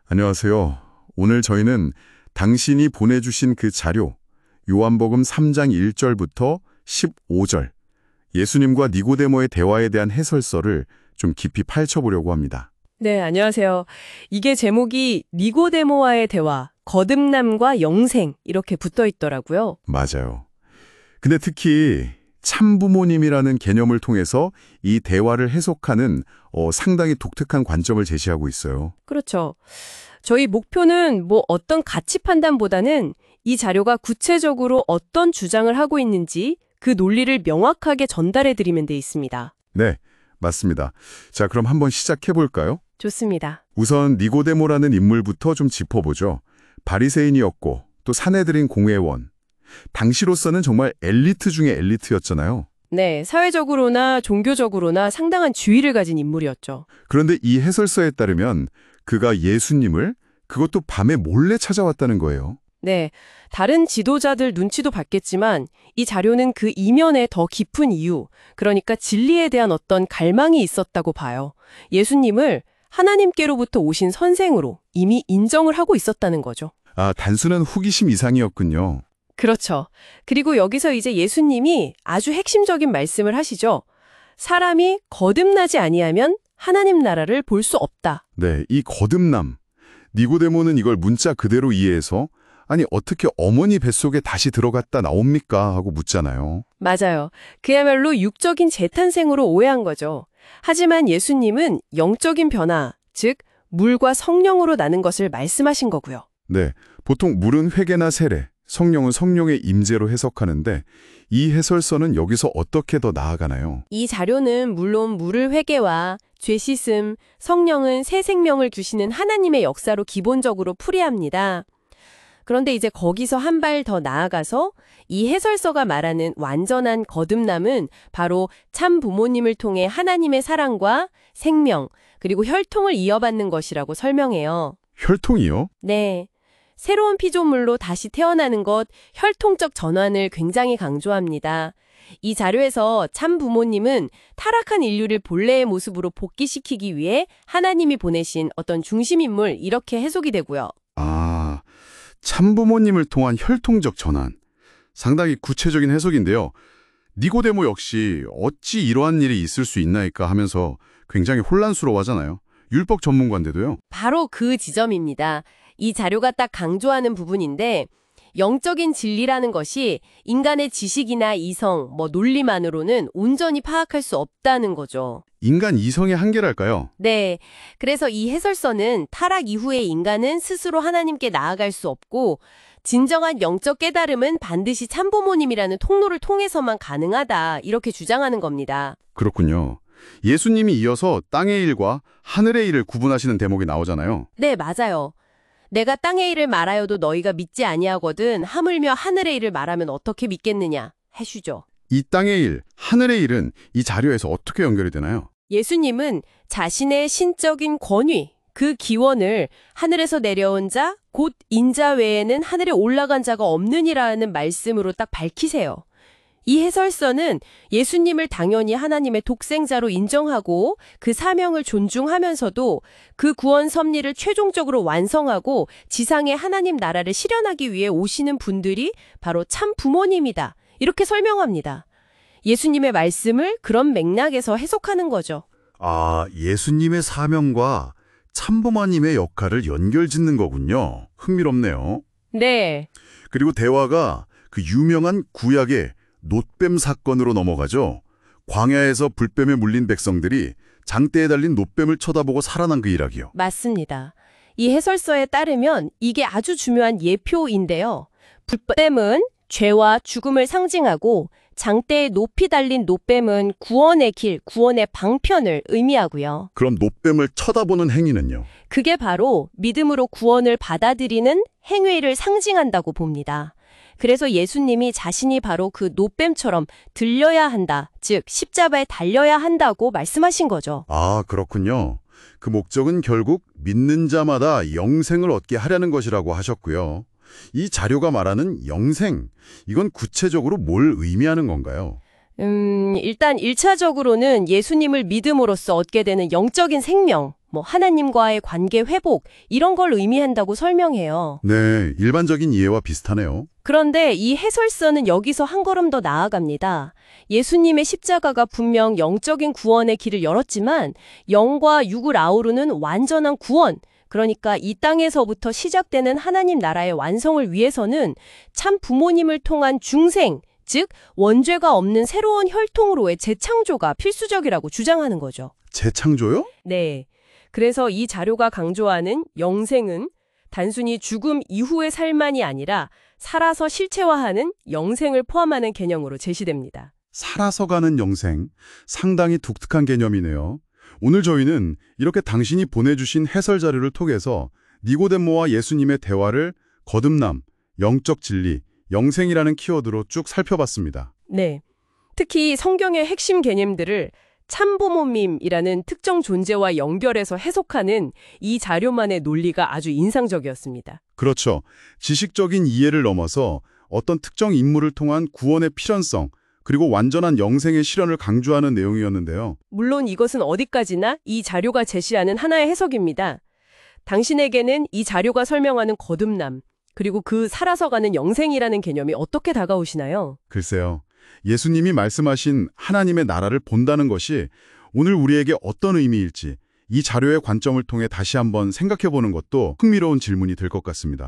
안녕하세요. 오늘 저희는 당신이 보내주신 그 자료, 요한복음 3장 1절부터 15절, 예수님과 니고데모의 대화에 대한 해설서를 좀 깊이 파헤쳐보려고 합니다. 네, 안녕하세요. 이게 제목이 니고데모와의 대화, 거듭남과 영생 이렇게 붙어 있더라고요. 맞아요. 근데 특히 참부모님이라는 개념을 통해서 이 대화를 해석하는 상당히 독특한 관점을 제시하고 있어요. 그렇죠. 저희 목표는 어떤 가치 판단보다는 이 자료가 구체적으로 어떤 주장을 하고 있는지 그 논리를 명확하게 전달해 드리면 돼 있습니다. 네, 맞습니다. 자, 그럼 한번 시작해 볼까요? 좋습니다. 우선 니고데모라는 인물부터 좀 짚어보죠. 바리새인이었고 또 사내들인 공회원. 당시로서는 정말 엘리트 중에 엘리트였잖아요. 네, 사회적으로나 종교적으로나 상당한 지위를 가진 인물이었죠. 그런데 이 해설서에 따르면 그가 예수님을 그것도 밤에 몰래 찾아왔다는 거예요. 네, 다른 지도자들 눈치도 봤겠지만 이 자료는 그 이면에 더 깊은 이유, 그러니까 진리에 대한 어떤 갈망이 있었다고 봐요. 예수님을 하나님께로부터 오신 선생으로 이미 인정을 하고 있었다는 거죠. 아, 단순한 호기심 이상이었군요. 그렇죠. 그리고 여기서 이제 예수님이 아주 핵심적인 말씀을 하시죠. 사람이 거듭나지 아니하면 하나님 나라를 볼 수 없다. 네, 이 거듭남. 니고데모는 이걸 문자 그대로 이해해서 아니 어떻게 어머니 뱃속에 다시 들어갔다 나옵니까? 하고 묻잖아요. 맞아요. 그야말로 육적인 재탄생으로 오해한 거죠. 하지만 예수님은 영적인 변화, 즉 물과 성령으로 나는 것을 말씀하신 거고요. 네, 보통 물은 회개나 세례, 성령은 성령의 임재로 해석하는데 이 해설서는 여기서 어떻게 더 나아가나요? 이 자료는 물론 물을 회개와 죄 씻음, 성령은 새 생명을 주시는 하나님의 역사로 기본적으로 풀이합니다. 그런데 이제 거기서 한 발 더 나아가서 이 해설서가 말하는 완전한 거듭남은 바로 참 부모님을 통해 하나님의 사랑과 생명, 그리고 혈통을 이어받는 것이라고 설명해요. 혈통이요? 네. 새로운 피조물로 다시 태어나는 것, 혈통적 전환을 굉장히 강조합니다. 이 자료에서 참 부모님은 타락한 인류를 본래의 모습으로 복귀시키기 위해 하나님이 보내신 어떤 중심인물 이렇게 해석이 되고요. 아, 참부모님을 통한 혈통적 전환. 상당히 구체적인 해석인데요. 니고데모 역시 어찌 이러한 일이 있을 수 있나이까 하면서 굉장히 혼란스러워하잖아요. 율법 전문가인데도요. 바로 그 지점입니다. 이 자료가 딱 강조하는 부분인데 영적인 진리라는 것이 인간의 지식이나 이성, 논리만으로는 온전히 파악할 수 없다는 거죠. 인간 이성의 한계랄까요? 네. 그래서 이 해설서는 타락 이후에 인간은 스스로 하나님께 나아갈 수 없고 진정한 영적 깨달음은 반드시 참부모님이라는 통로를 통해서만 가능하다. 이렇게 주장하는 겁니다. 그렇군요. 예수님이 이어서 땅의 일과 하늘의 일을 구분하시는 대목이 나오잖아요. 네, 맞아요. 내가 땅의 일을 말하여도 너희가 믿지 아니하거든 하물며 하늘의 일을 말하면 어떻게 믿겠느냐 해주죠. 이 땅의 일, 하늘의 일은 이 자료에서 어떻게 연결이 되나요? 예수님은 자신의 신적인 권위, 그 기원을 하늘에서 내려온 자, 곧 인자 외에는 하늘에 올라간 자가 없느니라는 말씀으로 딱 밝히세요. 이 해설서는 예수님을 당연히 하나님의 독생자로 인정하고 그 사명을 존중하면서도 그 구원 섭리를 최종적으로 완성하고 지상의 하나님 나라를 실현하기 위해 오시는 분들이 바로 참 부모님이다. 이렇게 설명합니다. 예수님의 말씀을 그런 맥락에서 해석하는 거죠. 아, 예수님의 사명과 참부모님의 역할을 연결짓는 거군요. 흥미롭네요. 네. 그리고 대화가 그 유명한 구약의 놋뱀 사건으로 넘어가죠. 광야에서 불뱀에 물린 백성들이 장대에 달린 놋뱀을 쳐다보고 살아난 그 이야기요. 맞습니다. 이 해설서에 따르면 이게 아주 중요한 예표인데요. 불뱀은 죄와 죽음을 상징하고 장대에 높이 달린 놋뱀은 구원의 길, 구원의 방편을 의미하고요. 그럼 놋뱀을 쳐다보는 행위는요? 그게 바로 믿음으로 구원을 받아들이는 행위를 상징한다고 봅니다. 그래서 예수님이 자신이 바로 그 놋뱀처럼 들려야 한다, 즉 십자가에 달려야 한다고 말씀하신 거죠. 아, 그렇군요. 그 목적은 결국 믿는 자마다 영생을 얻게 하려는 것이라고 하셨고요. 이 자료가 말하는 영생, 이건 구체적으로 뭘 의미하는 건가요? 일단 1차적으로는 예수님을 믿음으로써 얻게 되는 영적인 생명, 뭐 하나님과의 관계 회복 이런 걸 의미한다고 설명해요. 네, 일반적인 이해와 비슷하네요. 그런데 이 해설서는 여기서 한 걸음 더 나아갑니다. 예수님의 십자가가 분명 영적인 구원의 길을 열었지만 영과 육을 아우르는 완전한 구원, 그러니까 이 땅에서부터 시작되는 하나님 나라의 완성을 위해서는 참 부모님을 통한 중생, 즉 원죄가 없는 새로운 혈통으로의 재창조가 필수적이라고 주장하는 거죠. 재창조요? 네. 그래서 이 자료가 강조하는 영생은 단순히 죽음 이후의 삶만이 아니라 살아서 실체화하는 영생을 포함하는 개념으로 제시됩니다. 살아서 가는 영생, 상당히 독특한 개념이네요. 오늘 저희는 이렇게 당신이 보내주신 해설 자료를 통해서 니고데모와 예수님의 대화를 거듭남, 영적 진리, 영생이라는 키워드로 쭉 살펴봤습니다. 네. 특히 성경의 핵심 개념들을 참부모님이라는 특정 존재와 연결해서 해석하는 이 자료만의 논리가 아주 인상적이었습니다. 그렇죠. 지식적인 이해를 넘어서 어떤 특정 인물을 통한 구원의 필연성, 그리고 완전한 영생의 실현을 강조하는 내용이었는데요. 물론 이것은 어디까지나 이 자료가 제시하는 하나의 해석입니다. 당신에게는 이 자료가 설명하는 거듭남, 그리고 그 살아서 가는 영생이라는 개념이 어떻게 다가오시나요? 글쎄요. 예수님이 말씀하신 하나님의 나라를 본다는 것이 오늘 우리에게 어떤 의미일지 이 자료의 관점을 통해 다시 한번 생각해보는 것도 흥미로운 질문이 될 것 같습니다.